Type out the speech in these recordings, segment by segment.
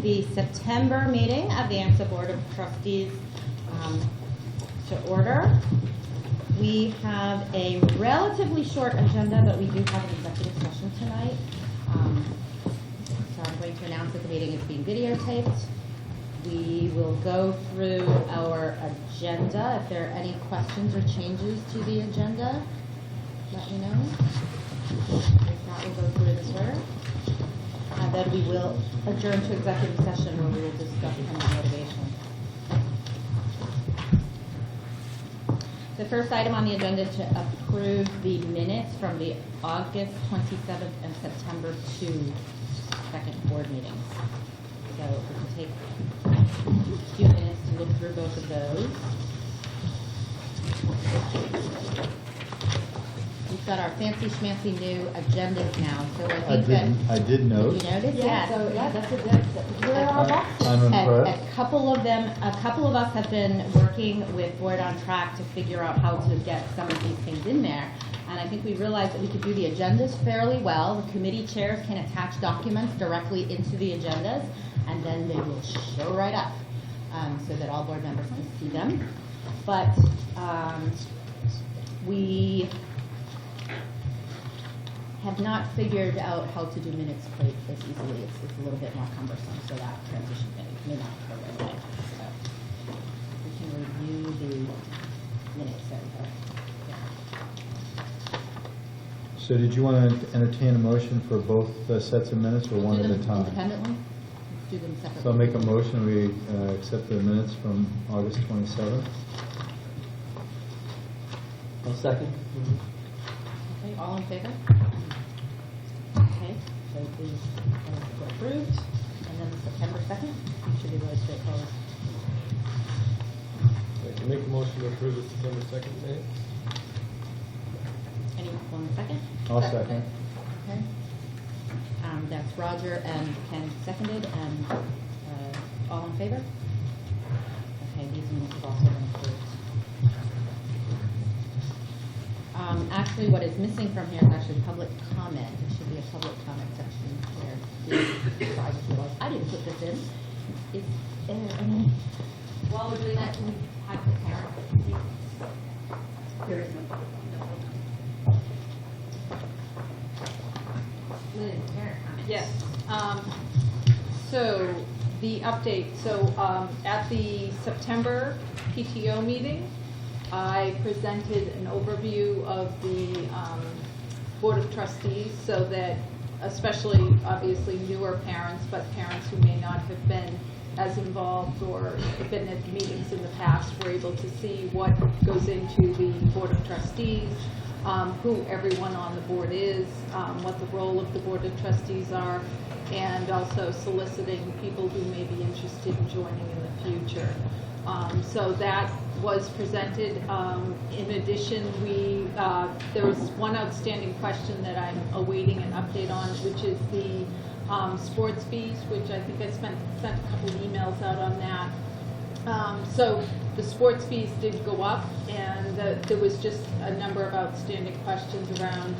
the September meeting of the Amsacs Board of Trustees to order. We have a relatively short agenda, but we do have an executive session tonight. So I'm going to announce that the meeting is being videotaped. We will go through our agenda. If there are any questions or changes to the agenda, let me know. If not, we'll go through it this order. And then we will adjourn to executive session where we will discuss kind of motivation. The first item on the agenda is to approve the minutes from the August 27th and September 2 second board meetings. So we can take a few minutes to look through both of those. We've got our fancy schmancy new agendas now. So I did note. You noticed? Yeah. So yeah, that's a good. Where are our I'm impressed. A couple of us have been working with Board on Track to figure out how to get some of these things in there. And I think we realized that we could do the agendas fairly well. The committee chairs can attach documents directly into the agendas, and then they will show right up so that all board members can see them. But we have not figured out how to do minutes quite as easily. It's a little bit more cumbersome, so that transition may not occur right away. So we can review the minutes. So did you want to entertain a motion for both sets of minutes or one at a time? Independently? Do them separately. So I'll make a motion we accept the minutes from August 27th. I'll second. Okay, all in favor? Okay, so these are approved. And then September 2nd, should be really straightforward. I make a motion to approve the September 2nd minutes. Anyone second? I'll second. Okay. That's Roger and Ken seconded, and all in favor? Okay, these minutes have also been approved. Actually, what is missing from here is actually public comment. There should be a public comment section where so I just realized I didn't put this in. Is there any, while we're doing that, can we have the parent? There is no public comment. Liz, parent comment. Yes. So the update. So at the September PTO meeting, I presented an overview of the Board of Trustees so that especially obviously newer parents, but parents who may not have been as involved or been at meetings in the past were able to see what goes into the Board of Trustees, who everyone on the board is, what the role of the Board of Trustees are, and also soliciting people who may be interested in joining in the future. So that was presented. In addition, there was one outstanding question that I'm awaiting an update on, which is the sports fees, which I think I sent a couple of emails out on that. So the sports fees did go up, and there was just a number of outstanding questions around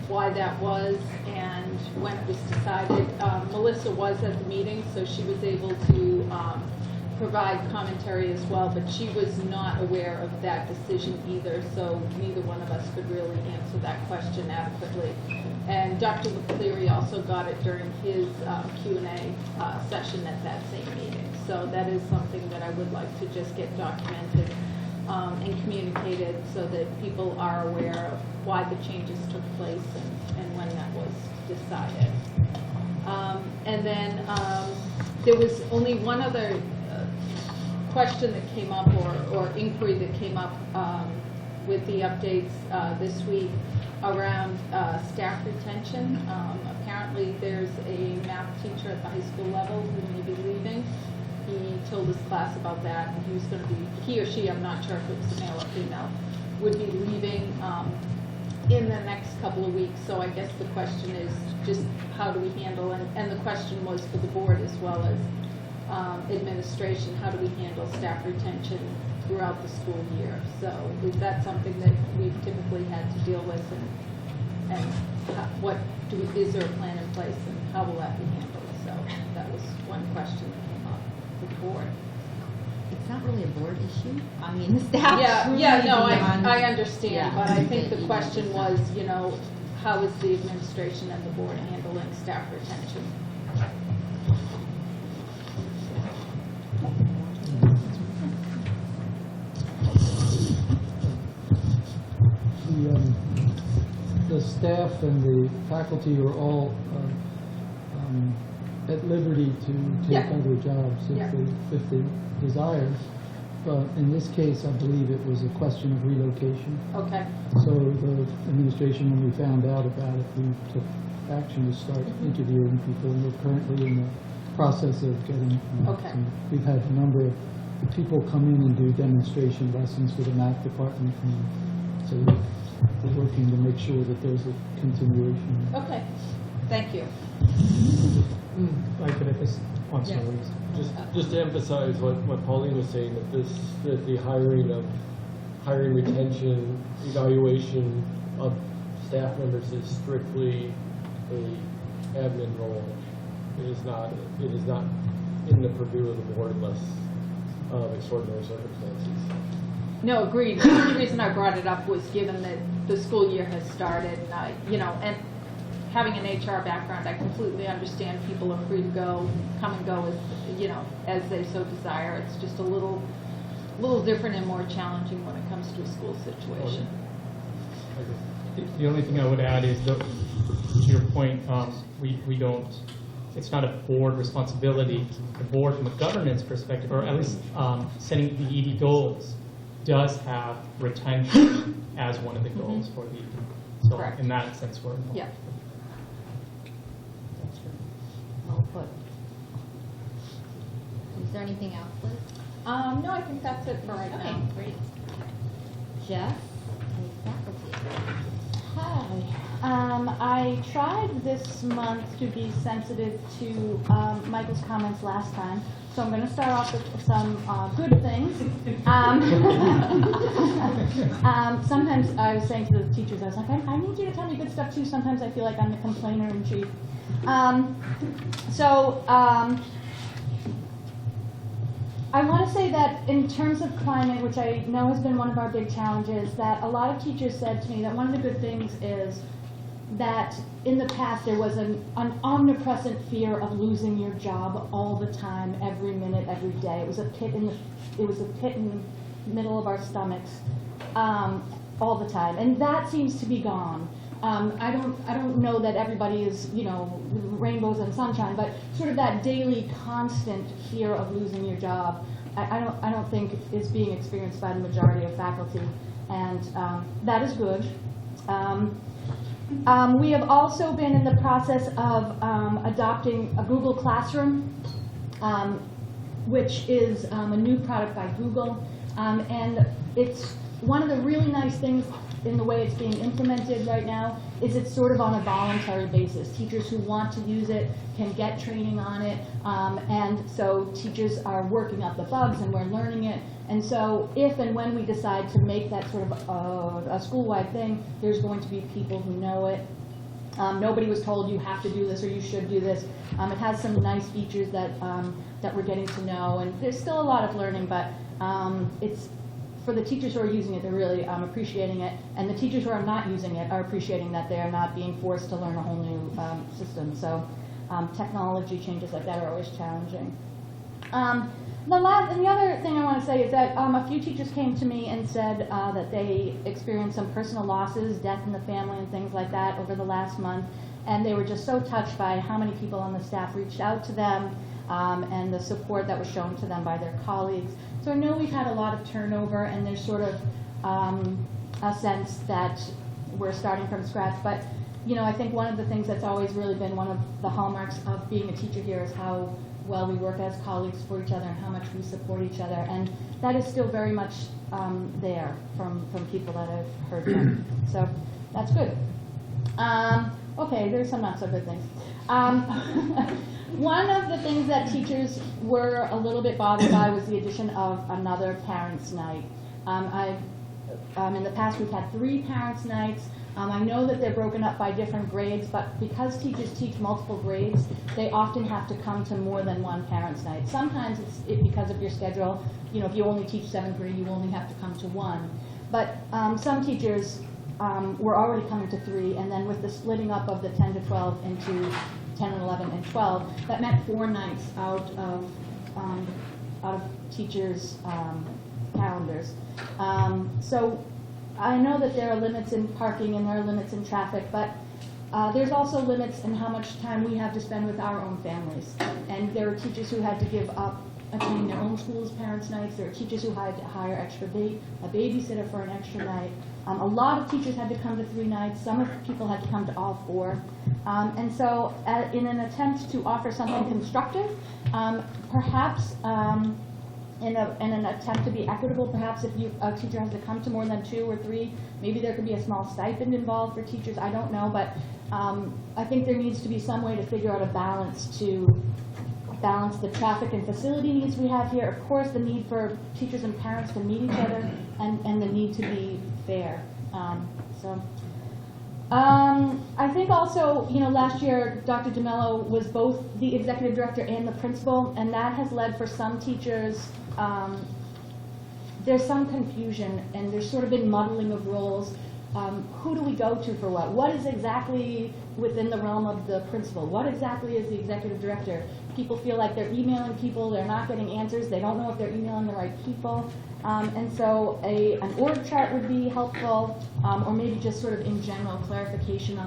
why that was and when it was decided. Melissa was at the meeting, so she was able to provide commentary as well, but she was not aware of that decision either, so neither one of us could really answer that question adequately. And Dr. McCleary also got it during his Q&A session at that same meeting. So that is something that I would like to just get documented and communicated so that people are aware of why the changes took place and when that was decided. And then there was only one other question that came up or inquiry that came up with the updates this week around staff retention. Apparently there's a math teacher at the high school level who may be leaving. He told his class about that, and he was going to be, he or she, I'm not sure if it was male or female, would be leaving in the next couple of weeks. So I guess the question is just how do we handle, and the question was for the board as well as administration, how do we handle staff retention throughout the school year? So that's something that we've typically had to deal with, and is there a plan in place, and how will that be handled? So that was one question that came up with the board. It's not really a board issue. I mean, the staff. I understand, Yeah. but I think the question was, how is the administration and the board handling staff retention? The staff and the faculty are all at liberty to take Yeah. other jobs if they desire. But in this case, I believe it was a question of relocation. Okay. So the administration, when we found out about it, we took action to start interviewing people. And we're currently in the process of getting. Okay. We've had a number of people come in and do demonstration lessons for the math department. And so we're working to make sure that there's a continuation. Okay. Thank you. I could just, I'm sorry. Just to emphasize what Pauline was saying, that the hiring, retention, evaluation of staff members is strictly a admin role. It is not in the purview of the board unless extraordinary circumstances. No, agreed. The only reason I brought it up was given that the school year has started, and and having an HR background, I completely understand people are free to come and go as they so desire. It's just a little different and more challenging when it comes to a school situation. The only thing I would add is, to your point, we don't, it's not a board responsibility. The board, from a governance perspective, or at least setting the ED goals, does have retention as one of the goals for the ED. So Correct. in that sense, we're involved. Yeah. That's true. Well put. Is there anything else, Liz? No, I think that's it for right now. Okay, great. Jeff, any faculty? Hi. I tried this month to be sensitive to Michael's comments last time, so I'm going to start off with some good things. Sometimes I was saying to the teachers, I was like, I need you to tell me good stuff too. Sometimes I feel like I'm the complainer in chief. I want to say that in terms of climate, which I know has been one of our big challenges, that a lot of teachers said to me that one of the good things is that in the past there was an omnipresent fear of losing your job all the time, every minute, every day. It was a pit in the middle of our stomachs all the time, and that seems to be gone. I don't know that everybody is, rainbows and sunshine, but sort of that daily constant fear of losing your job, I don't think is being experienced by the majority of faculty, and that is good. We have also been in the process of adopting a Google Classroom, which is a new product by Google, and it's one of the really nice things in the way it's being implemented right now is it's sort of on a voluntary basis. Teachers who want to use it can get training on it, and so teachers are working out the bugs and we're learning it. And so if and when we decide to make that sort of a school-wide thing, there's going to be people who know it. Nobody was told you have to do this or you should do this. It has some nice features that we're getting to know, and there's still a lot of learning, but it's for the teachers who are using it, they're really appreciating it, and the teachers who are not using it are appreciating that they're not being forced to learn a whole new system. So technology changes like that are always challenging. And the other thing I want to say is that a few teachers came to me and said that they experienced some personal losses, death in the family and things like that over the last month, and they were just so touched by how many people on the staff reached out to them and the support that was shown to them by their colleagues. So I know we've had a lot of turnover, and there's sort of a sense that we're starting from scratch. But I think one of the things that's always really been one of the hallmarks of being a teacher here is how well we work as colleagues for each other and how much we support each other. And that is still very much there from people that I've heard from. So that's good. Okay, there's some not so good things. One of the things that teachers were a little bit bothered by was the addition of another parents' night. In the past, we've had 3 parents' nights. I know that they're broken up by different grades, but because teachers teach multiple grades, they often have to come to more than one parents' night. Sometimes it's because of your schedule. You know, if you only teach 7th grade, you only have to come to one. But some teachers were already coming to 3, and then with the splitting up of the 10 to 12 into 10 and 11 and 12, that meant 4 nights out of teachers' calendars. So I know that there are limits in parking and there are limits in traffic, but there's also limits in how much time we have to spend with our own families. And there are teachers who had to give up attending their own school's parents' nights. There are teachers who had to hire a babysitter for an extra night. A lot of teachers had to come to 3 nights. Some people had to come to all 4. And so in an attempt to offer something constructive, perhaps in an attempt to be equitable, perhaps if a teacher has to come to more than 2 or 3, maybe there could be a small stipend involved for teachers. I don't know, but I think there needs to be some way to figure out a balance to balance the traffic and facility needs we have here. Of course, the need for teachers and parents to meet each other, and the need to be fair. I think also, last year Dr. DeMello was both the executive director and the principal, and that has led for some teachers, there's some confusion, and there's sort of been muddling of roles. Who do we go to for what? What is exactly within the realm of the principal? What exactly is the executive director? People feel like they're emailing people, they're not getting answers, they don't know if they're emailing the right people. And so an org chart would be helpful, or maybe just sort of in general clarification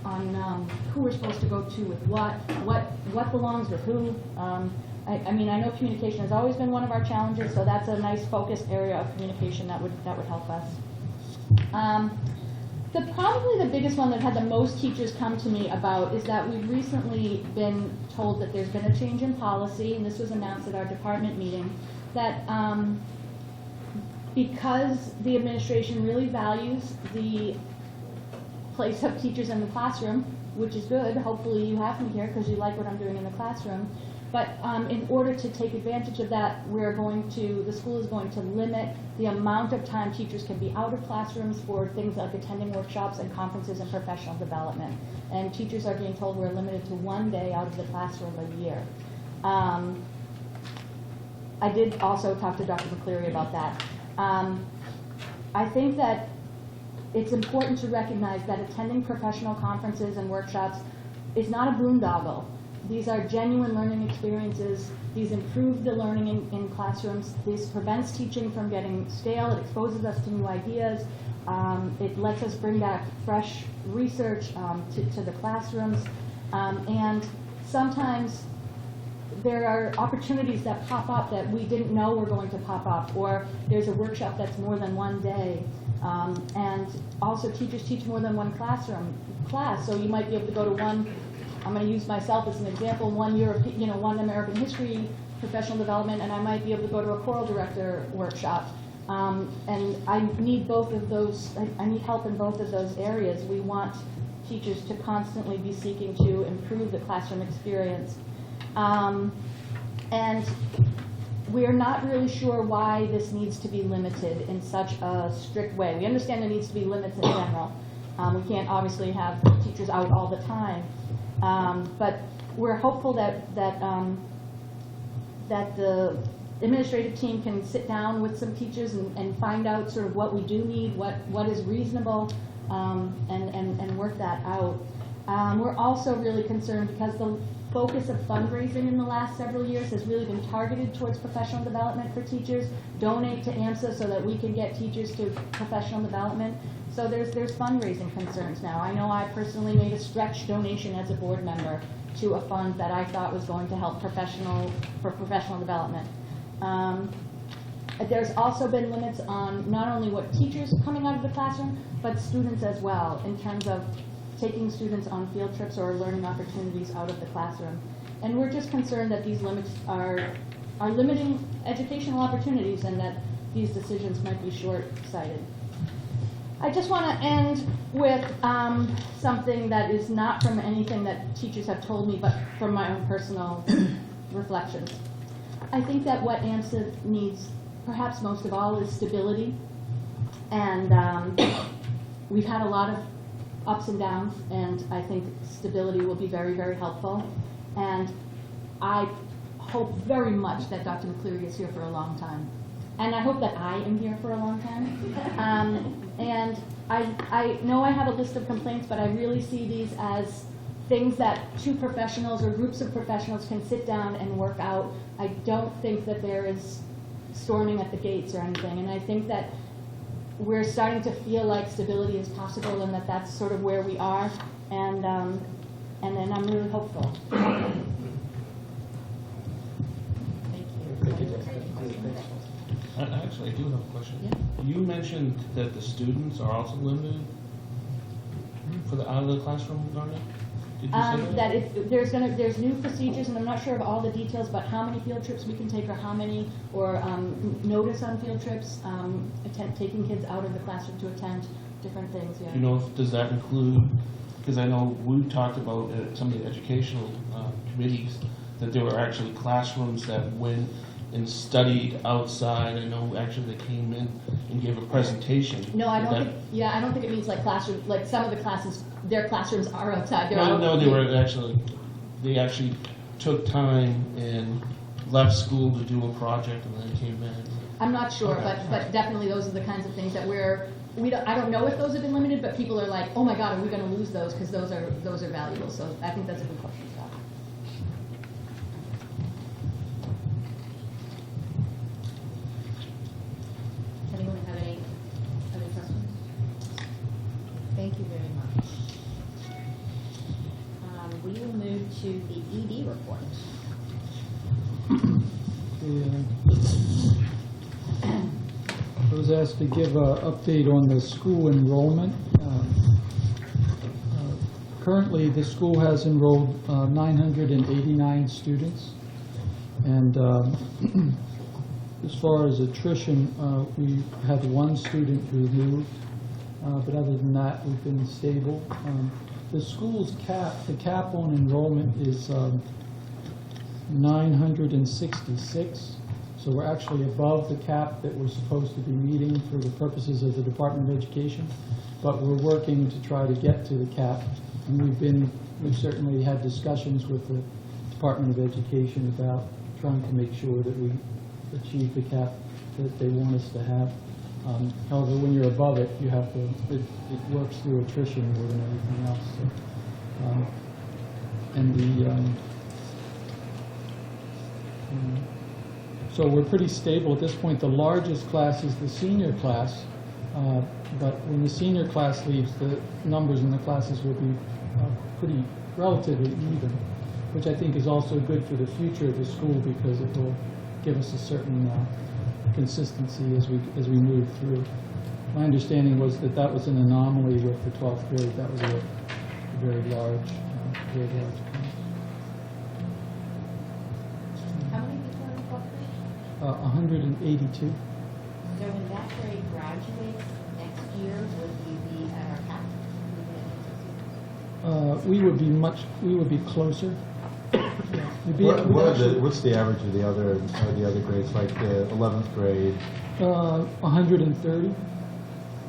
on who we're supposed to go to with what belongs with who. I mean, I know communication has always been one of our challenges, so that's a nice focus area of communication that would help us. Probably the biggest one that had the most teachers come to me about is that we've recently been told that there's been a change in policy, and this was announced at our department meeting, that because the administration really values the place of teachers in the classroom, which is good, hopefully you have me here because you like what I'm doing in the classroom, but in order to take advantage of that, the school is going to limit the amount of time teachers can be out of classrooms for things like attending workshops and conferences and professional development. And teachers are being told we're limited to 1 day out of the classroom a year. I did also talk to Dr. McCleary about that. I think that it's important to recognize that attending professional conferences and workshops is not a boondoggle. These are genuine learning experiences. These improve the learning in classrooms. This prevents teaching from getting stale. It exposes us to new ideas. It lets us bring back fresh research to the classrooms. And sometimes there are opportunities that pop up that we didn't know were going to pop up, or there's a workshop that's more than 1 day. And also teachers teach more than one class, so you might be able to go to one. I'm going to use myself as an example, one American history professional development, and I might be able to go to a choral director workshop. And I need both of those, I need help in both of those areas. We want teachers to constantly be seeking to improve the classroom experience. And we're not really sure why this needs to be limited in such a strict way. We understand there needs to be limits in general. We can't obviously have teachers out all the time. But we're hopeful that the administrative team can sit down with some teachers and find out sort of what we do need, what is reasonable, and work that out. We're also really concerned because the focus of fundraising in the last several years has really been targeted towards professional development for teachers. Donate to AMSA so that we can get teachers to professional development. So there's fundraising concerns now. I know I personally made a stretch donation as a board member to a fund that I thought was going to help professional development. There's also been limits on not only what teachers coming out of the classroom, but students as well, in terms of taking students on field trips or learning opportunities out of the classroom. And we're just concerned that these limits are limiting educational opportunities and that these decisions might be short-sighted. I just want to end with something that is not from anything that teachers have told me, but from my own personal reflections. I think that what AMSA needs, perhaps most of all, is stability. And we've had a lot of ups and downs, and I think stability will be very, very helpful. And I hope very much that Dr. McCleary is here for a long time. And I hope that I am here for a long time. And I know I have a list of complaints, but I really see these as things that two professionals or groups of professionals can sit down and work out. I don't think that there is storming at the gates or anything. And I think that we're starting to feel like stability is possible and that that's sort of where we are. And then I'm really hopeful. Thank you. Actually, I do have a question. Yeah. You mentioned that the students are also limited for the out of the classroom learning? Did you say that? There's new procedures, and I'm not sure of all the details about how many field trips we can take or how many, or notice on field trips, taking kids out of the classroom to attend different things, yeah. Do you know does that include, because I know we talked about at some of the educational committees that there were actually classrooms that went and studied outside. I know actually they came in and gave a presentation. No, I don't think it means like classroom, like some of the classes, their classrooms are outside. No, they actually took time and left school to do a project and then came in. I'm not sure, Okay. but definitely those are the kinds of things that I don't know if those have been limited, but people are like, oh my God, are we going to lose those? Because those are valuable. So I think that's a good question, Scott. Anyone have any questions? Thank you very much. We will move to the ED report. I was asked to give an update on the school enrollment. Currently, the school has enrolled 989 students. And as far as attrition, we had one student who moved, but other than that, we've been stable. The school's the cap on enrollment is 966. So we're actually above the cap that we're supposed to be meeting for the purposes of the Department of Education. But we're working to try to get to the cap. And we've certainly had discussions with the Department of Education about trying to make sure that we achieve the cap that they want us to have. However, when you're above it, you have to, it works through attrition more than anything else. So we're pretty stable at this point. The largest class is the senior class, but when the senior class leaves, the numbers in the classes will be pretty relatively even, which I think is also good for the future of the school because it will give us a certain consistency as we move through. My understanding was that was an anomaly with the 12th grade. That was a very large class. How many people are in 12th grade? 182. So when that grade graduates next year, would we be at our cap? We would be closer. What's the average of the other grades, like the 11th grade? 130.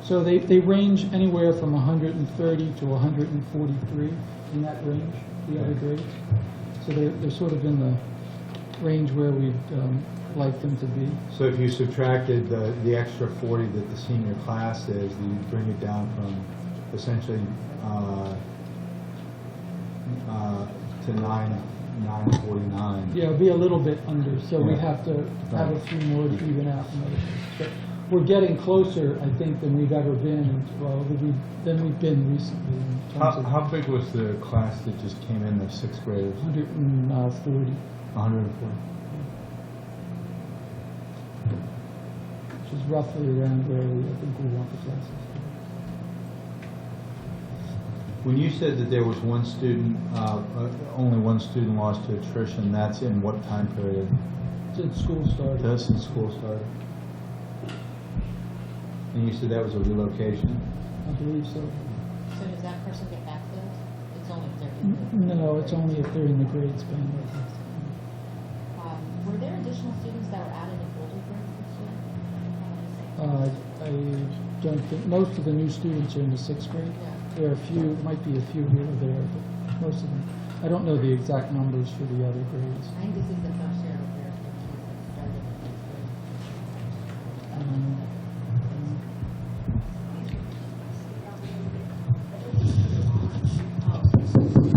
So they range anywhere from 130 to 143 in that range, the other grades. So they're sort of in the range where we'd like them to be. So if you subtracted the extra 40 that the senior class is, you bring it down from essentially to 949. Yeah, it'll be a little bit under, so we'd have to have a few more to even out. But we're getting closer, I think, than we've ever been, than we've been recently. In terms of How big was the class that just came in, the 6th graders? 140. 140. Which is roughly around where I think we want the classes to be. When you said that there was one student, only one student lost to attrition, that's in what time period? Since school started. That's since school started. And you said that was a relocation? I believe so. So does that person get backfilled? It's only 30. No, it's only if they're in the grade span. Were there additional students that were added in older grades this year? I don't think, most of the new students are in the 6th grade. Yeah. There are a few, might be a few here or there, but most of them. I don't know the exact numbers for the other grades. I think this is the first year where it started.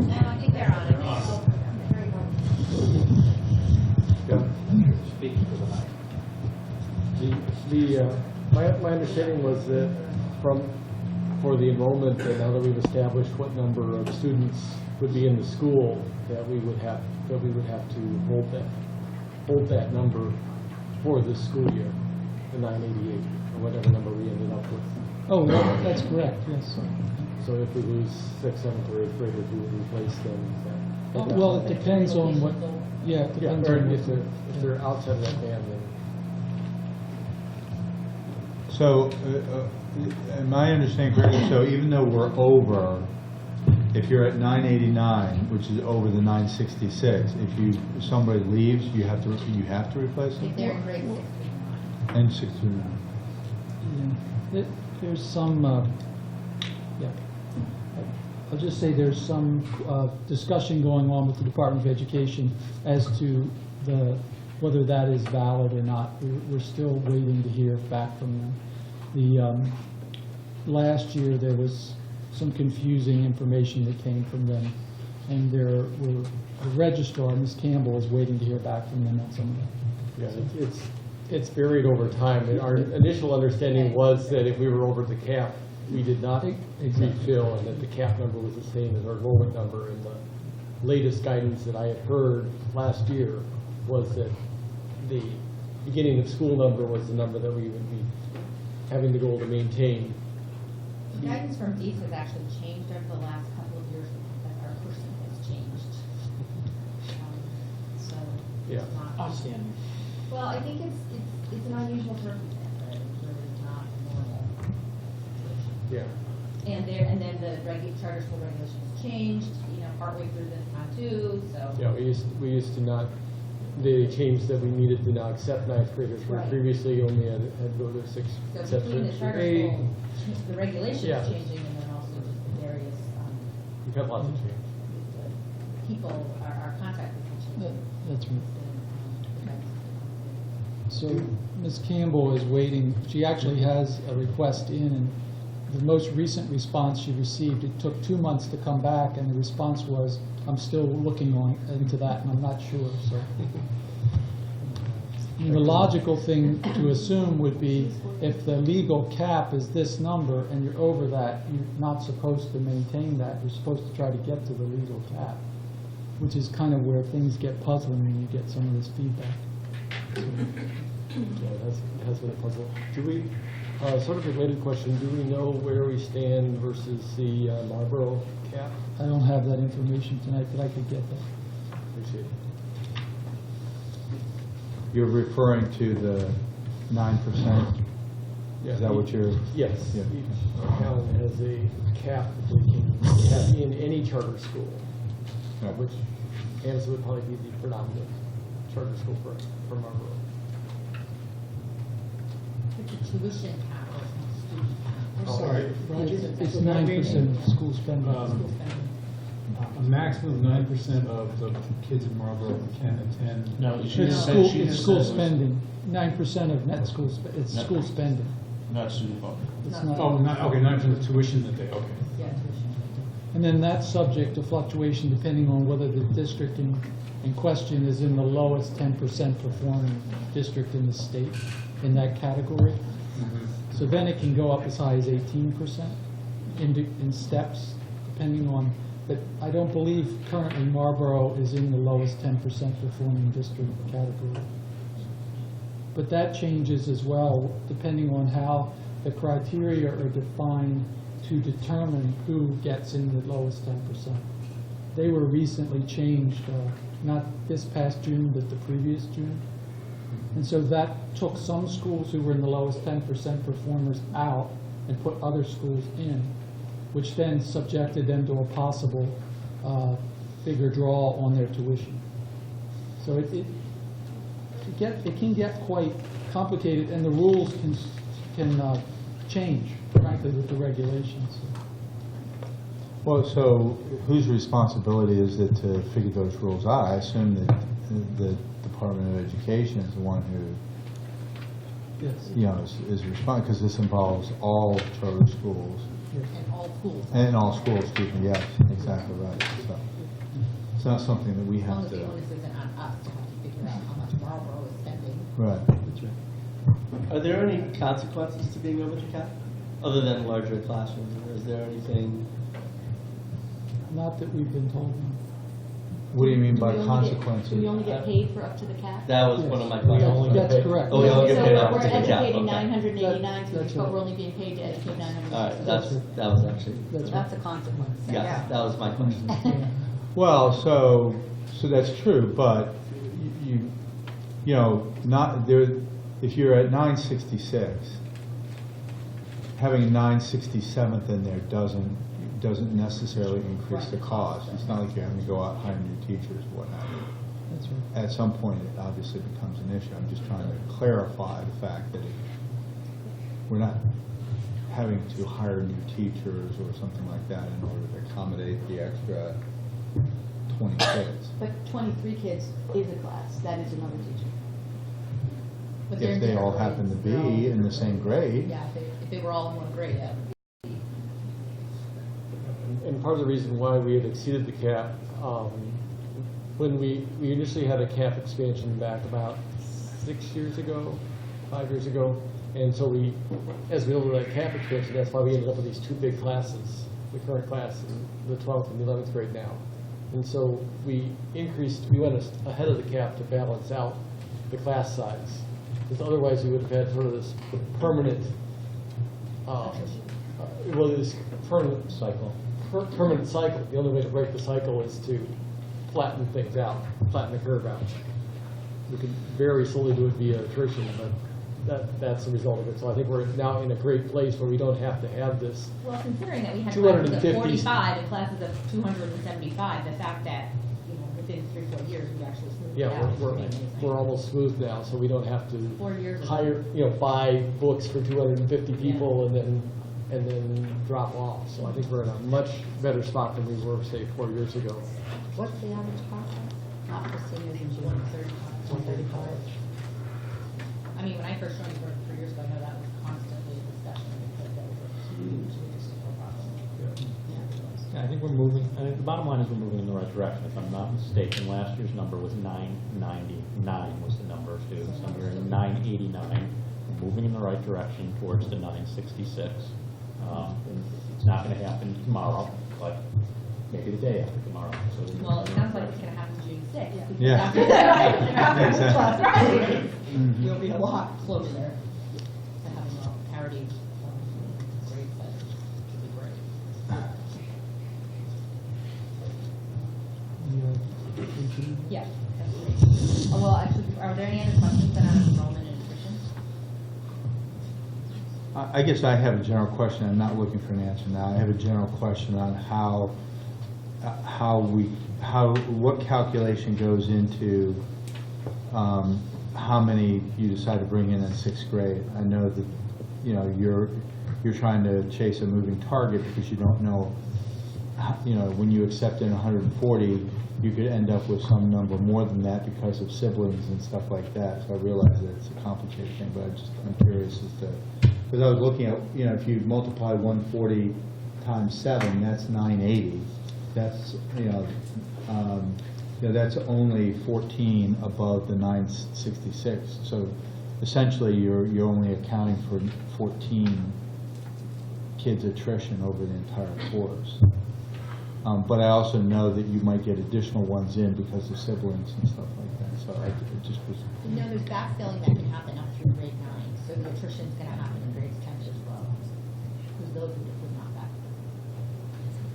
No, I think they're on it. My understanding was that for the enrollment, that now that we've established what number of students would be in the school, that we would have to hold that number for this school year, the 988, or whatever number we ended up with. Oh, that's correct, yes. So if we lose 6th, 7th, or 8th graders, we would replace them. Well, it depends on what, yeah, it Yeah, depends or on if what they're outside of that band, then. So, am I understanding correctly, so even though we're over, if you're at 989, which is over the 966, if somebody leaves, you have to replace them? If they're in grade 6. And 69. Yeah. There's some, yeah. I'll just say there's some discussion going on with the Department of Education as to whether that is valid or not. We're still waiting to hear back from them. Last year there was some confusing information that came from them, and the registrar, Ms. Campbell, is waiting to hear back from them on some of that. Yeah, it's varied over time. And our initial understanding was that if we were over the cap, we did not refill, and that the cap number was the same as our enrollment number. And the latest guidance that I had heard last year was that the beginning of school number was the number that we would be having the goal to maintain. The guidance from DEES has actually changed over the last couple of years because our person has changed. So Yeah. it's not. Outstanding. Well, I think it's an unusual circumstance, right? It's really not normal. Yeah. And then the charter school regulations changed, partway through this time too, so. Yeah, we used to not, they changed that we needed to now accept 9th graders, where Right. previously only had go to 6th, So etc. between the charter school, the regulations Yeah. changing and then also just the various, We've had lots of change. the people, our contact people changing. That's right. the guidance. So Ms. Campbell is waiting. She actually has a request in, and the most recent response she received, it took 2 months to come back, and the response was, I'm still looking into that, and I'm not sure. So the logical thing to assume would be if the legal cap is this number and you're over that, you're not supposed to maintain that. You're supposed to try to get to the legal cap, which is kind of where things get puzzling when you get some of this feedback. Yeah, it has been a puzzle. Do we, sort of related question, do we know where we stand versus the Marlboro cap? I don't have that information tonight, but I could get that. Appreciate it. You're referring to the 9%? Yeah, Is that what you're? Yes. Yeah. Each town has a cap that we can have in any charter school, Yeah. which Amsacs would probably be the predominant charter school for Marlboro. It's a tuition cap or student cap. Oh, Sorry, Roger. It's So that 9% of school spending. School spending. A maximum of 9% of the kids in Marlboro can attend. No, she It's just said, school, she it's just school said it spending. 9% of net school, it's Net. school spending. was not student vote. It's Not- Oh, not, okay, 9% of tuition that they, okay. Yeah, tuition. and then that's subject to fluctuation depending on whether the district in question is in the lowest 10% performing district in the state in that category. So then it can go up as high as 18% in steps, depending on, but I don't believe currently Marlboro is in the lowest 10% performing district category. But that changes as well, depending on how the criteria are defined to determine who gets in the lowest 10%. They were recently changed, not this past June, but the previous June. And so that took some schools who were in the lowest 10% performers out and put other schools in, which then subjected them to a possible bigger draw on their tuition. So it can get quite complicated, and the rules can change, frankly, with the regulations. Well, so whose responsibility is it to figure those rules out? I assume that the Department of Education is the one who, Yes. you know, is responsible, because this involves all charter schools. And all schools. And all schools, excuse me, yes, exactly right. So it's not something that we As long have as to. the onus isn't on us to have to figure out how much Marlboro is spending. Right. Are there any consequences to being over the cap, other than larger classrooms? Or is there anything? Not that we've been told. What do you mean by Do we only get- consequences? Do we only get paid for up to the cap? That was Yes. one of my We questions. only get That's correct. Oh, we only get So paid up we're to the cap. educating Okay. 989 students, That's but right. we're only being paid to educate 989. All right, that was actually That's a consequence. yes, that was my question. Well, so that's true, but you know, not there. If you're at 966, having a 967th in there doesn't necessarily increase the cost. It's not like you're having to go out and hire new teachers or what have you. That's right. At some point, it obviously becomes an issue. I'm just trying to clarify the fact that we're not having to hire new teachers or something like that in order to accommodate the extra 20 kids. But 23 kids is a class, that is another teacher. But they're in If they all different happen to grades. They're all be in the different same grades. grade. Yeah, if they were all in one grade, yeah. And part of the reason why we had exceeded the cap, when we initially had a cap expansion back about 6 years ago, 5 years ago, and so as we looked at that cap expansion, that's why we ended up with these two big classes, the current class and the 12th and the 11th grade now. And so we went ahead of the cap to balance out the class size, because otherwise we would have had sort of this permanent, this permanent cycle. Permanent cycle. The only way to break the cycle is to flatten things out, flatten the curve out. We could very slowly do it via attrition, but that's the result of it. So I think we're now in a great place where we don't have to have this. Well, considering that we had classes of 250. 45 and classes of 275, the fact that, you know, within 3-4 years, we actually smoothed it Yeah, out. is we're pretty amazing. we're almost smooth now, so we don't have 4 to years. hire, buy books for 250 people and then drop off. So I think we're in a much better spot than we were, say, 4 years ago. What's the average cost? Not for seniors in June, 135. I mean, when I first joined work 3 years ago, I know that was constantly a discussion because that was a huge logistical problem. Yeah, I think we're moving, I think the bottom line is we're moving in the right direction. If I'm not mistaken, last year's number was 999 was the number of students, and we're in 989. We're moving in the right direction towards the 966. And it's not going to happen tomorrow, but maybe the day after tomorrow. So Well, it sounds like it's going to happen June 6th. because Yeah. after that, Exactly. right. You'll be a lot closer to having a parity grade size, which would be great. Yeah, that's great. Oh, well, actually, are there any other questions on enrollment and nutrition? I guess I have a general question. I'm not looking for an answer now. I have a general question on what calculation goes into how many you decide to bring in sixth grade. I know that you're trying to chase a moving target because you don't know. When you accept in 140, you could end up with some number more than that because of siblings and stuff like that. So I realize that it's a complicated thing, but I'm curious as to, because I was looking at, if you multiply 140 times 7, that's 980. That's, that's only 14 above the 966. So essentially, you're only accounting for 14 kids' attrition over the entire course. But I also know that you might get additional ones in because of siblings and stuff like that. So it just was. There's backfilling that can happen up through grade 9, so the attrition's going to happen in grades 10 as well, because those would not backfill.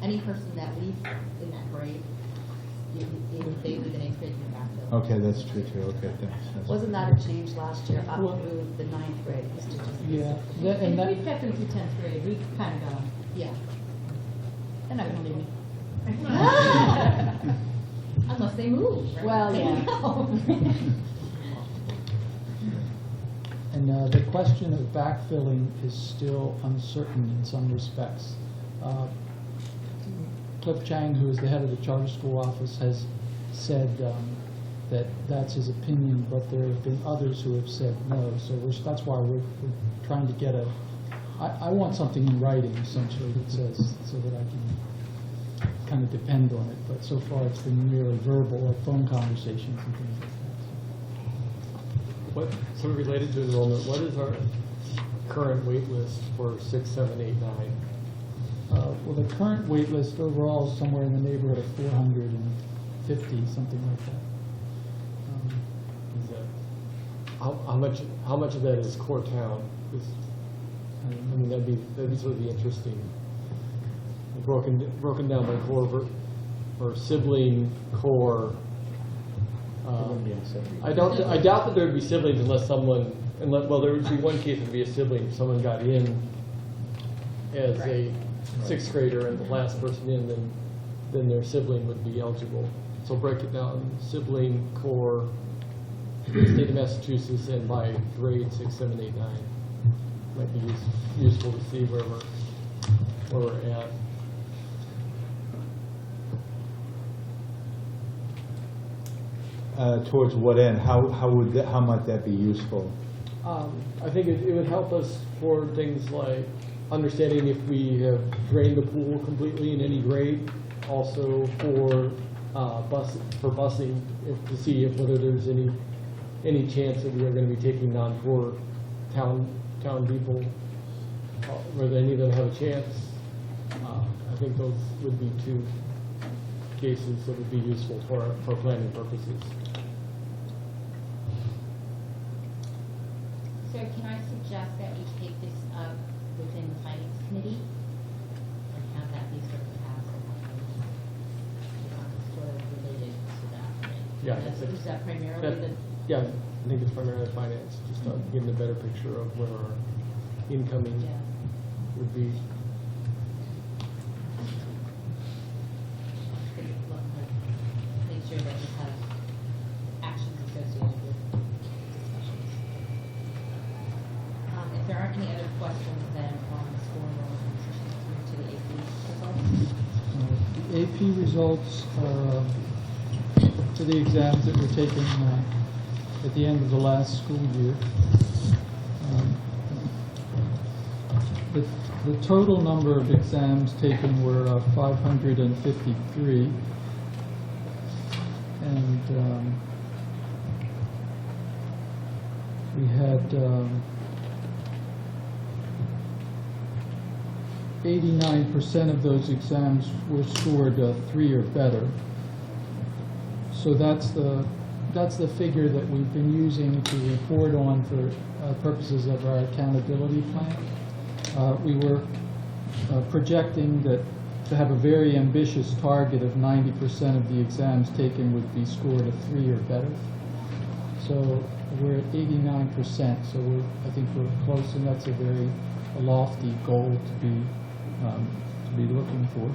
Any person that leaves in that grade, if they leave in 8th grade, you backfill. Okay, that's true too. Okay, thanks. Wasn't that a change last year up through the 9th grade? It used to just be Yeah, And we've kept them through 10th grade, we've kind of gone, yeah. They're not going to leave me. Unless they move. Right? Well, They yeah. know. And the question of backfilling is still uncertain in some respects. Cliff Chang, who is the head of the charter school office, has said that that's his opinion, but there have been others who have said no. So that's why we're trying to get I want something in writing, essentially, that says, so that I can kind of depend on it. But so far, it's been merely verbal, like phone conversations and things like that. What, so related to enrollment, what is our current wait list for 6, 7, 8, 9? Well, the current wait list overall is somewhere in the neighborhood of 450, something like that. Is that how much of that is core town? I mean, that'd be sort of the interesting, broken down by core or sibling core. I doubt that there would be siblings unless well, there would be one case it would be a sibling if someone got in as a 6th grader and the last person in, then their sibling would be eligible. So break it down: sibling, core, state of Massachusetts, and by grade 6, 7, 8, 9. Might be useful to see where we're at. Towards what end? How might that be useful? I think it would help us for things like understanding if we have drained the pool completely in any grade. Also for busing, to see whether there's any chance that we are going to be taking non-core town people, whether any of them have a chance. I think those would be 2 cases that would be useful for planning purposes. So can I suggest that we take this up within the finance committee and have that be sort of passed sort of related to that, right? Yeah. Is that primarily Yeah, I think it's primarily finance, just getting a better picture of where our incoming would be. Make sure that we have actions associated with discussions. If there aren't any other questions, then on the school enrollment to the AP results. The AP results for the exams that were taken at the end of the last school year. The total number of exams taken were 553, and we had 89% of those exams were scored 3 or better. So that's the figure that we've been using to report on for purposes of our accountability plan. We were projecting that to have a very ambitious target of 90% of the exams taken would be scored a 3 or better. So we're at 89%, so I think we're close, and that's a very lofty goal to be looking for.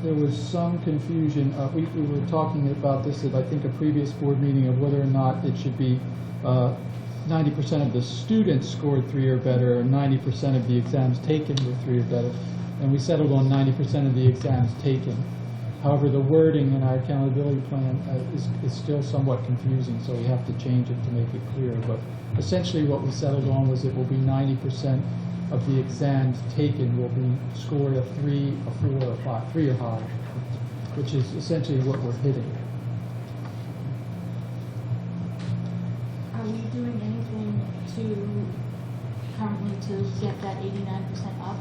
There was some confusion. We were talking about this at, I think, a previous board meeting, of whether or not it should be 90% of the students scored 3 or better, or 90% of the exams taken were 3 or better. And we settled on 90% of the exams taken. However, the wording in our accountability plan is still somewhat confusing, so we have to change it to make it clear. But essentially what we settled on was it will be 90% of the exams taken will be scored a 3, a 4, or 5, 3 or higher, which is essentially what we're hitting. Are we doing anything currently to get that 89% up?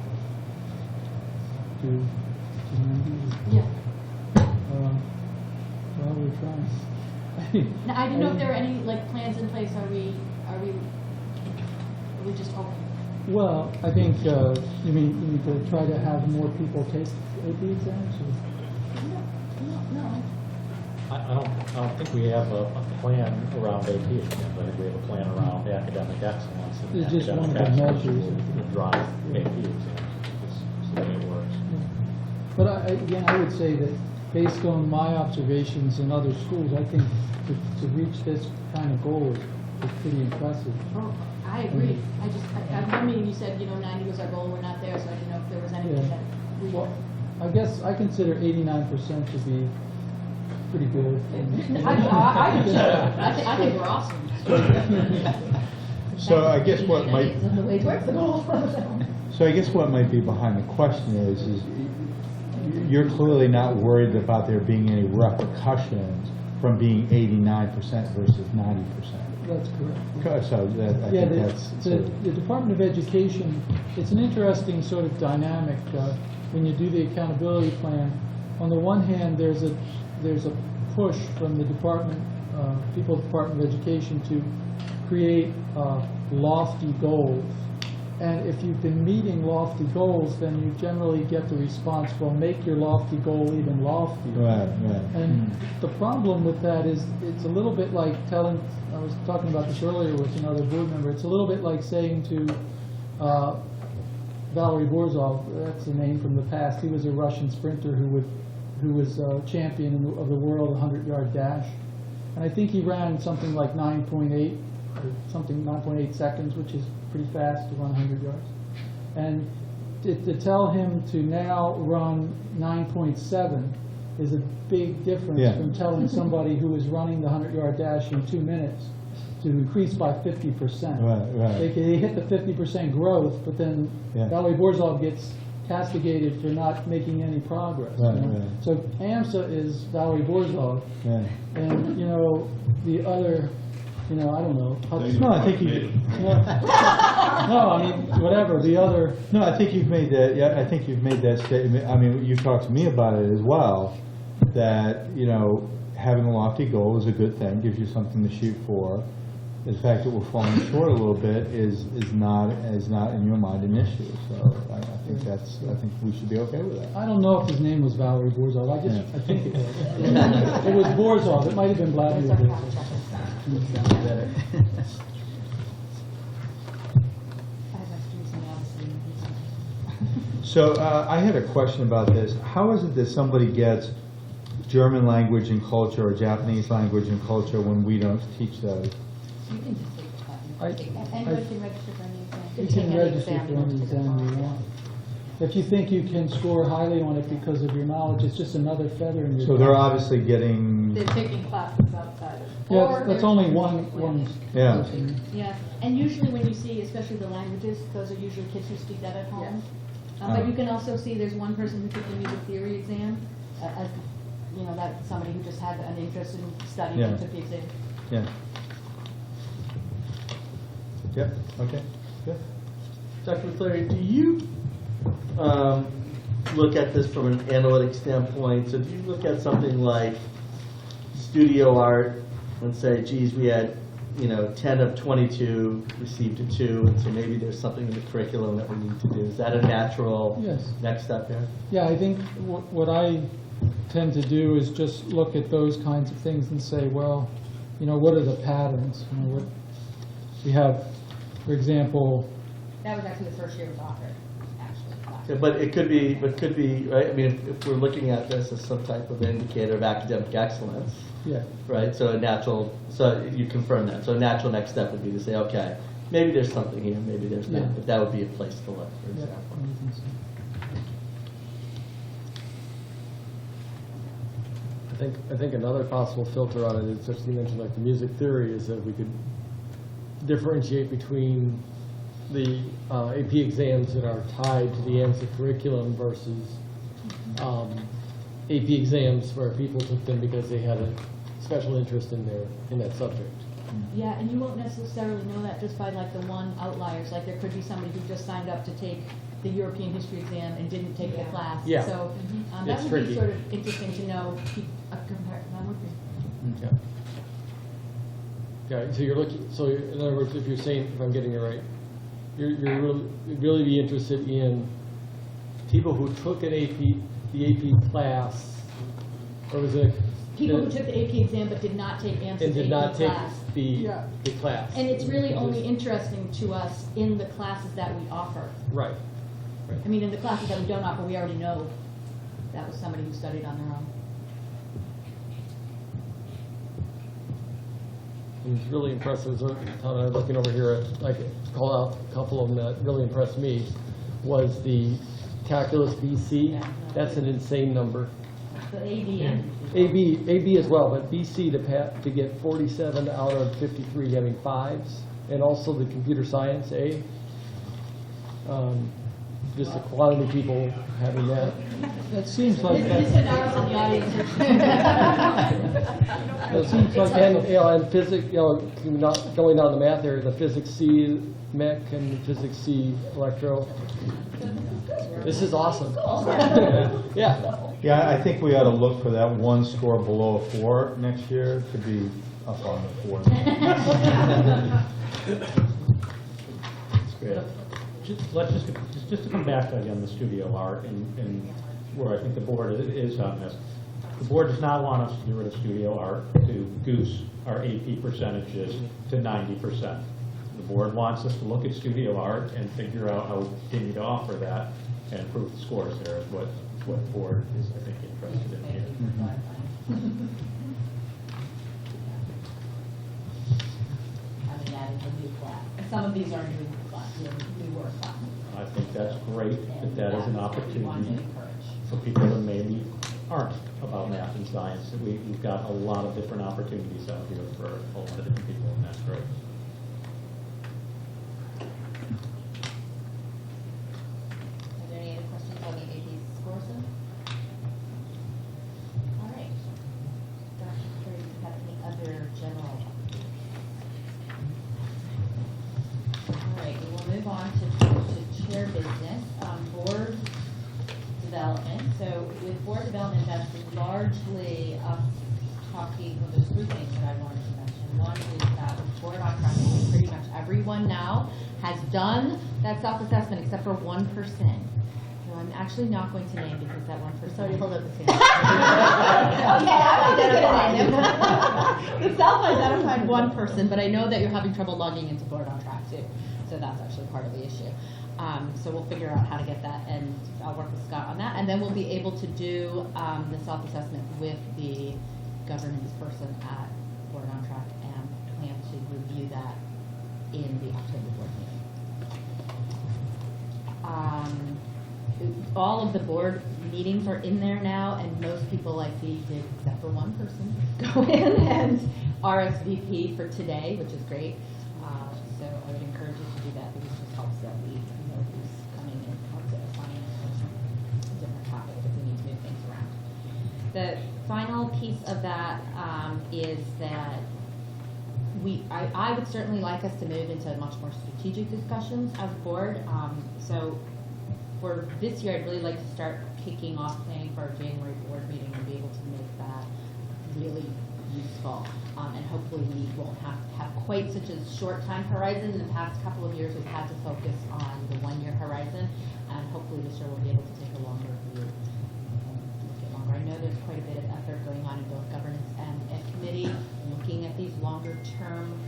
Yeah. Well, we're trying. Now, I didn't know if there were any plans in place. Are we just hoping? Well, I think you mean to try to have more people take AP exams? No. I don't think we have a plan around AP exams. I think we have a plan around academic excellence. And It's just one of the academic measures. excellence will drive AP exams. It's the way it works. But again, I would say that based on my observations in other schools, I think to reach this kind of goal is pretty impressive. I agree. At one meeting you said, 90 was our goal, we're not there, so I didn't know if there was anything that we. Well, I guess I consider 89% to be pretty good. I do too. I think we're awesome. So I guess what might, Where's the goal? so I guess what might be behind the question is you're clearly not worried about there being any repercussions from being 89% versus 90%. That's correct. So that, I think that's. The Department of Education, it's an interesting sort of dynamic when you do the accountability plan. On the one hand, there's a push from the department, people at the Department of Education to create lofty goals. And if you've been meeting lofty goals, then you generally get the response, well, make your lofty goal even loftier. Right. And the problem with that is it's a little bit like telling, I was talking about this earlier with another board member, it's a little bit like saying to Valery Borzov, that's a name from the past, he was a Russian sprinter who was champion of the world 100-yard dash. And I think he ran something like 9.8 or something, 9.8 seconds, which is pretty fast to run 100 yards. And to tell him to now run 9.7 is a big difference from telling somebody who is running the 100-yard dash in 2 minutes to increase by 50%. Right. They hit the 50% growth, but then Valery Borzov gets castigated for not making any progress. Right. So AMSA is Valery Borzov, and the other, I don't know. No, I think you. No, I mean whatever the other. No, I think you've made that. Yeah, I think you've made that statement. I mean, you've talked to me about it as well. That having a lofty goal is a good thing. Gives you something to shoot for. The fact that we're falling short a little bit is not in your mind an issue. So I think we should be okay with that. I don't know if his name was Valery Borzov. I think it was. It was Borzov. It might have been Vladimir Borzov. So I had a question about this. How is it that somebody gets German language and culture or Japanese language and culture when we don't teach those? You can just take the button. Anybody can register for any exam. You can register for any exam you want. If you think you can score highly on it because of your knowledge, it's just another feather in your So they're obviously getting. They're taking classes outside of. Yeah, that's only one. Yeah. Yeah, and usually when you see, especially the languages, those are usually kids who speak that at home. But you can also see there's one person who took the music theory exam, that's somebody who just had an interest in studying and took the exam. Yeah. Yep. Okay. Good. Dr. McCleary, do you look at this from an analytic standpoint? So do you look at something like studio art and say, geez, we had 10 of 22 received a 2, and so maybe there's something in the curriculum that we need to do. Is that a natural next step there? Yeah, I think what I tend to do is just look at those kinds of things and say, well, what are the patterns? What we have, for example. That was actually the first year of doctorate, actually. Yeah, but it could be, right? I mean, if we're looking at this as some type of indicator of academic excellence, right? So you confirm that. So a natural next step would be to say, okay, maybe there's something here, maybe there's not, but that would be a place to look, for example. I think another possible filter on it is, just you mentioned, like the music theory, is that we could differentiate between the AP exams that are tied to the AMSA curriculum versus AP exams where people took them because they had a special interest in that subject. Yeah, and you won't necessarily know that just by like the one outliers. Like there could be somebody who just signed up to take the European history exam and didn't take the class. Yeah. So that would tricky. be sort of interesting to know. That would be. Yeah. So you're looking. So in other words, if you're saying, if I'm getting it right, you'd really be interested in people who took the AP class, or was it? People who took the AP exam but did not take AMSA's and did not AP take class. the class. And it's really only interesting to us in the classes that we offer. Right. I mean, in the classes that we don't offer, we already know that was somebody who studied on their own. and it's really impressive. I'm looking over here at, like, call out a couple of them that really impressed me, was the calculus BC. That's an insane number. So AB and AB as well, but BC to get 47 out of 53 having 5s, and also the computer science A. Just a lot of people having that. That seems like This that, is ours in the audience. It seems like, and physics, not going down the math area, the physics C mech and physics C electro. This is awesome. Yeah. Yeah, I think we ought to look for that one score below a 4 next year to be up on the 4. That's great. Just to come back again, the studio art and where I think the board is on this. The board does not want us to get rid of studio art to goose our AP percentages to 90%. The board wants us to look at studio art and figure out how we continue to offer that and improve the scores there is what the board is, I think, interested in here. I mean, that is a new class. Some of these are new class, newer classes. I think that's great that is an That's what we want to opportunity encourage. for people that maybe aren't about math and science. We've got a lot of different opportunities out here for a lot of different people, and that's great. Are there any other questions on the AP scores then? All right. Dr. Curry, do you have any other general? All right, we will move on to chair business, board development. So with board development, that's largely us talking, well, there's 3 things that I wanted to mention. One is that with board on track, pretty much everyone now has done that self-assessment except for one person, who I'm actually not going to name because that one person. Sorry, hold up the hand. Okay, I'm identifying him. The self-identified one person, but I know that you're having trouble logging into board on track too. So that's actually part of the issue. So we'll figure out how to get that, and I'll work with Scott on that, and then we'll be able to do the self-assessment with the governance person at Board on Track and plan to review that in the October board meeting. All of the board meetings are in there now, and most people I see did, except for one person, go in and RSVP for today, which is great. So I would encourage you to do that because it just helps that we know who's coming and helps to assign different topics if we need to move things around. The final piece of that is that I would certainly like us to move into much more strategic discussions as a board. So for this year, I'd really like to start kicking off planning for our January board meeting and be able to make that really useful. And hopefully we won't have to have quite such a short time horizon. In the past couple of years, we've had to focus on the 1-year horizon, and hopefully this year we'll be able to take a longer view and look at longer. I know there's quite a bit of effort going on in both governance and ed committee, looking at these longer term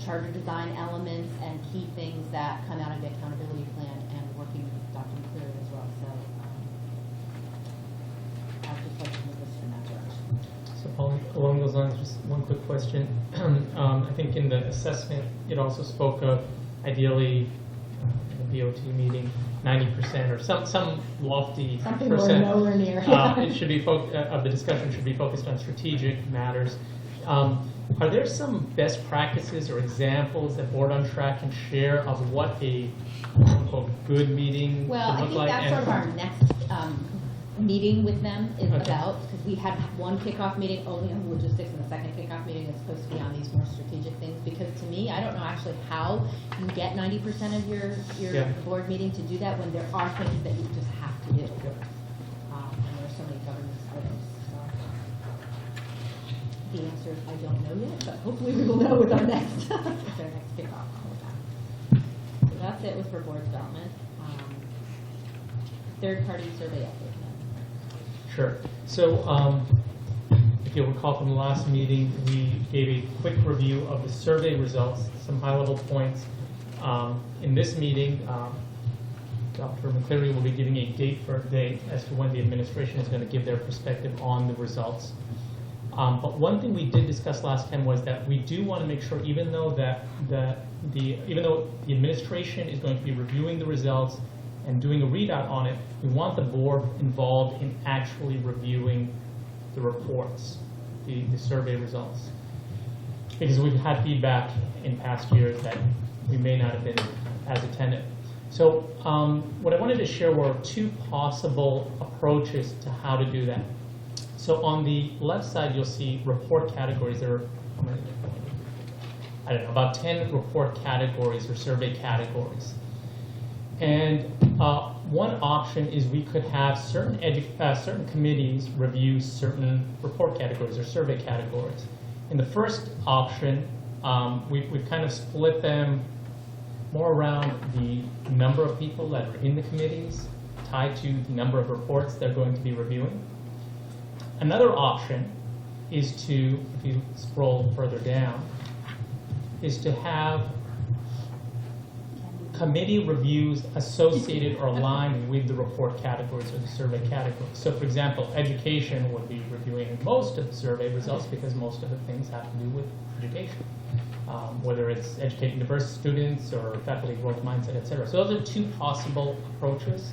charter design elements and key things that come out of the accountability plan, and working with Dr. McCleary as well. So I'd just like to move us in that direction. So Paul, along those lines, just one quick question. I think in the assessment, it also spoke of ideally in the BOT meeting, 90% or some lofty Something percent. we're nowhere near. It should be of the discussion should be focused on strategic matters. Are there some best practices or examples that Board on Track can share of what a quote-unquote good meeting Well, I should look think like? that's sort of our next meeting with them is Okay. about, because we had one kickoff meeting only on logistics, and the second kickoff meeting is supposed to be on these more strategic things. Because to me, I don't know actually how you get 90% of your Yeah. board meeting to do that when there are things that you just have to do. And there are so many governance items. So the answer is I don't know yet, but hopefully we will know with our next with our next kickoff. So that's it for board development. Third-party survey update. Sure. So, if you'll recall from the last meeting, we gave a quick review of the survey results, some high-level points. In this meeting, Dr. McCleary will be giving a date as to when the administration is going to give their perspective on the results. But one thing we did discuss last time was that we do want to make sure, even though the administration is going to be reviewing the results and doing a readout on it, we want the board involved in actually reviewing the reports, the survey results. Because we've had feedback in past years that we may not have been as attentive. So what I wanted to share were two possible approaches to how to do that. So on the left side, you'll see report categories. There are, I don't know, about 10 report categories or survey categories. And one option is we could have certain committees review certain report categories or survey categories. In the first option, we've kind of split them more around the number of people that are in the committees, tied to the number of reports they're going to be reviewing. Another option is to, if you scroll further down, is to have committee reviews associated or aligned with the report categories or the survey categories. So for example, education would be reviewing most of the survey results because most of the things have to do with education, whether it's educating diverse students or faculty growth mindset, et cetera. So those are two possible approaches.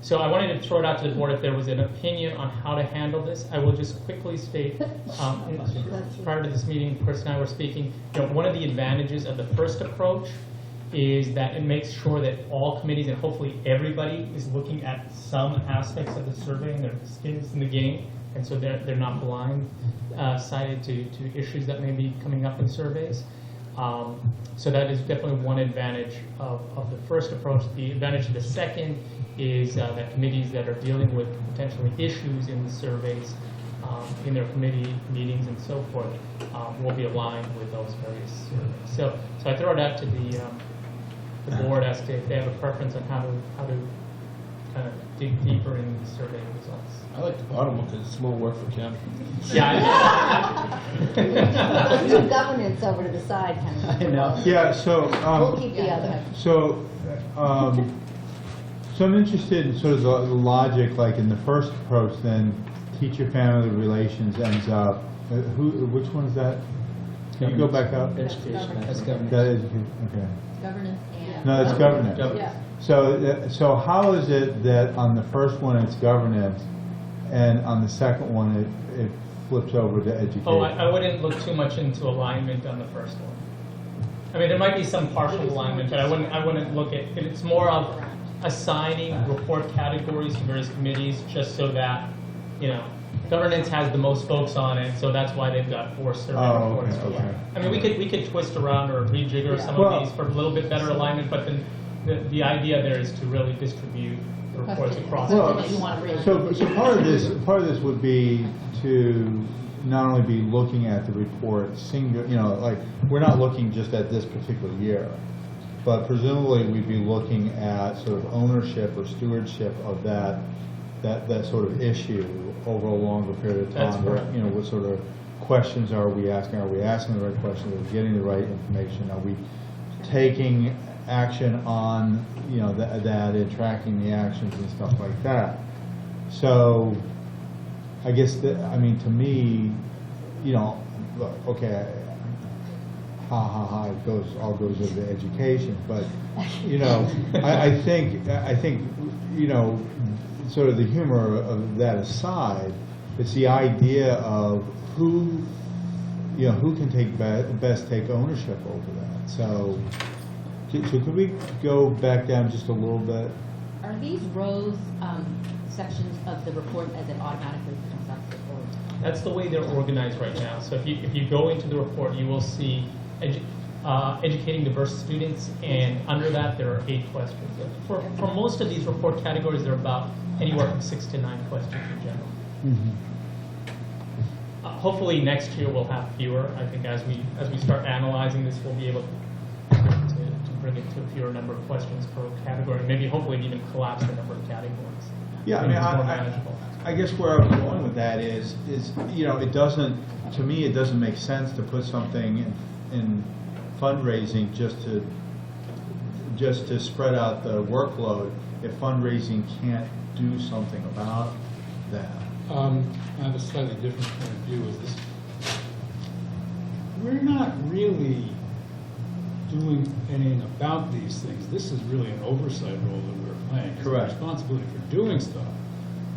So I wanted to throw it out to the board if there was an opinion on how to handle this. I will just quickly state, prior to this meeting, Chris and I were speaking, one of the advantages of the first approach is that it makes sure that all committees and hopefully everybody is looking at some aspects of the survey and their skins in the game, and so they're not blind-sided to issues that may be coming up in surveys. So that is definitely one advantage of the first approach. The advantage of the second is that committees that are dealing with potentially issues in the surveys, in their committee meetings and so forth, will be aligned with those various surveys. So I throw it out to the board as to if they have a preference on how to kind of dig deeper in the survey results. I like the bottom one because it's more work for Ken. Yeah. Move governance over to the side, kind of. I know. Yeah, so We'll keep the other. So I'm interested in sort of the logic, like in the first approach, then teacher-family relations ends up, which one is that? Can you go back up? Education. That's governance. That is, okay. Governance and. No, it's governance. Yeah. So how is it that on the first one it's governance, and on the second one it flips over to education? Oh, I wouldn't look too much into alignment on the first one. I mean, there might be some partial alignment, but I wouldn't look at it. It's more of assigning report categories to various committees, just so that governance has the most folks on it, so that's why they've got 4 survey reports. Okay. I mean, we could twist around or rejigger some of these for a little bit better alignment, but then the idea there is to really distribute the reports across. So part of this would be to not only be looking at the report like we're not looking just at this particular year, but presumably we'd be looking at sort of ownership or stewardship of that sort of issue over a longer period of time. That's correct. What sort of questions are we asking? Are we asking the right questions? Are we getting the right information? Are we taking action on that and tracking the actions and stuff like that? So I guess to me, look, okay, it all goes into education, but I think sort of the humor of that aside, it's the idea of who can best take ownership over that. So could we go back down just a little bit? Are these rows sections of the report as it automatically comes up the board? That's the way they're organized right now. So if you go into the report, you will see educating diverse students, and under that there are 8 questions. For most of these report categories, there are about anywhere from 6 to 9 questions in general. Mm-hmm. Hopefully next year we'll have fewer. I think as we start analyzing this, we'll be able to bring it to a fewer number of questions per category. Maybe hopefully even collapse the number of categories. Yeah, I guess where I'm going with that is it doesn't make sense to put something in fundraising just to spread out the workload if fundraising can't do something about that. I have a slightly different point of view of this. We're not really doing anything about these things. This is really an oversight role that we're playing. 'Cause Correct. The responsibility for doing stuff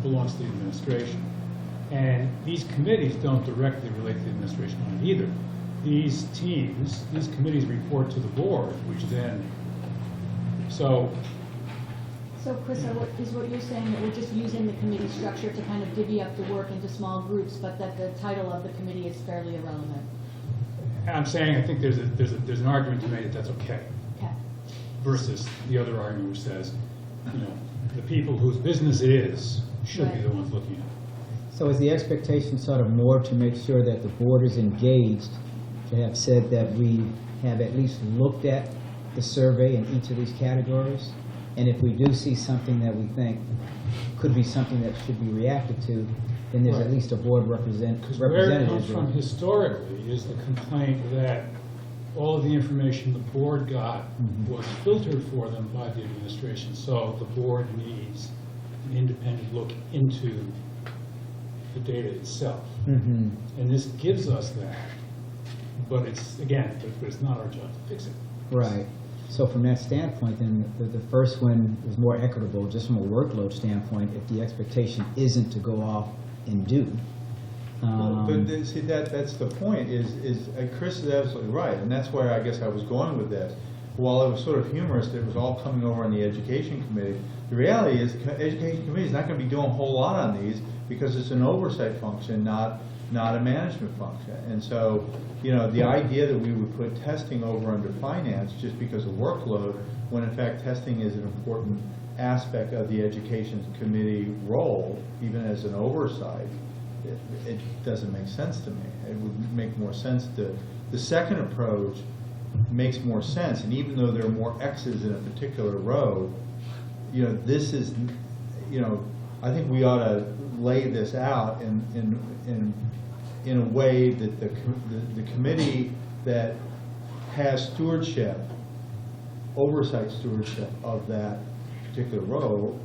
belongs to the administration. And these committees don't directly relate to the administration on it either. These teams, these committees report to the board, which then, so So Chris, is what you're saying that we're just using the committee structure to kind of divvy up the work into small groups, but that the title of the committee is fairly irrelevant? I'm saying I think there's an argument to make that that's okay, Okay. versus the other argument which says, the people whose business it is should be Right. the ones looking at it. So is the expectation sort of more to make sure that the board is engaged, to have said that we have at least looked at the survey in each of these categories? And if we do see something that we think could be something that should be reacted to, then there's at Right. least a board Because where it comes representative. from historically is the complaint that all of the information the board got was filtered for them by the administration. So the board needs an independent look into the data itself. Mhm. And this gives us that, but it's, again, but it's not our job to fix it. Right. So from that standpoint, then the first one is more equitable, just from a workload standpoint, if the expectation isn't to go off and do. But see, that's the point, is Chris is absolutely right, and that's where I guess I was going with this. While it was sort of humorous that it was all coming over on the education committee, the reality is the education committee is not going to be doing a whole lot on these because it's an oversight function, not a management function. And so, the idea that we would put testing over under finance just because of workload, when in fact testing is an important aspect of the education committee role, even as an oversight, it doesn't make sense to me. It would make more sense the second approach makes more sense, and even though there are more X's in a particular row, this is, I think we ought to lay this out in a way that the committee that has stewardship, oversight stewardship of that particular row,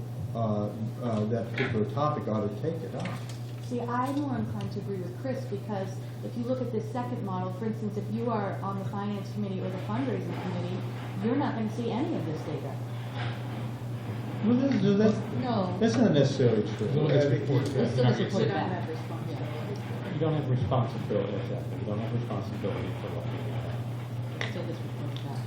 that particular topic ought to take it up. See, I'm more inclined to agree with Chris, because if you look at this second model, for instance, if you are on the finance committee or the fundraising committee, you're not going to see any of this data. Well, No. that's not necessarily true. Well, it's reported. We still have to put it We don't back. have responsibility. You don't have responsibility, exactly. You don't have responsibility for what you do. Still just report it back.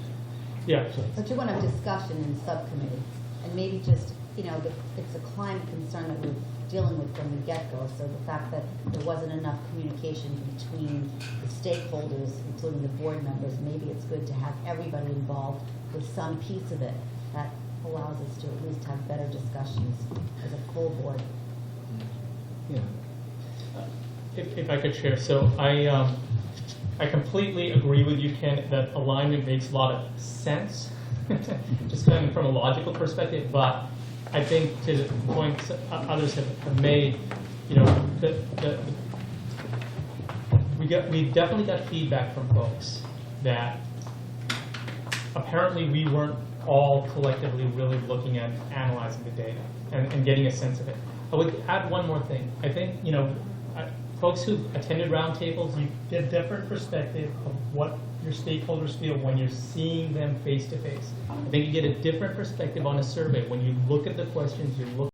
Yeah, so But you want to have discussion in subcommittee, and maybe just, it's a climate concern that we're dealing with from the get-go, so the fact that there wasn't enough communication between the stakeholders, including the board members, maybe it's good to have everybody involved with some piece of it. That allows us to at least have better discussions as a full board. Yeah. if I could share, so I completely agree with you, Ken, that alignment makes a lot of sense, just coming from a logical perspective, but I think to the points others have made, we definitely got feedback from folks that apparently we weren't all collectively really looking at analyzing the data and getting a sense of it. I would add one more thing. I think, folks who attended roundtables, you get a different perspective of what your stakeholders feel when you're seeing them face to face. I think you get a different perspective on a survey. When you look at the questions, you look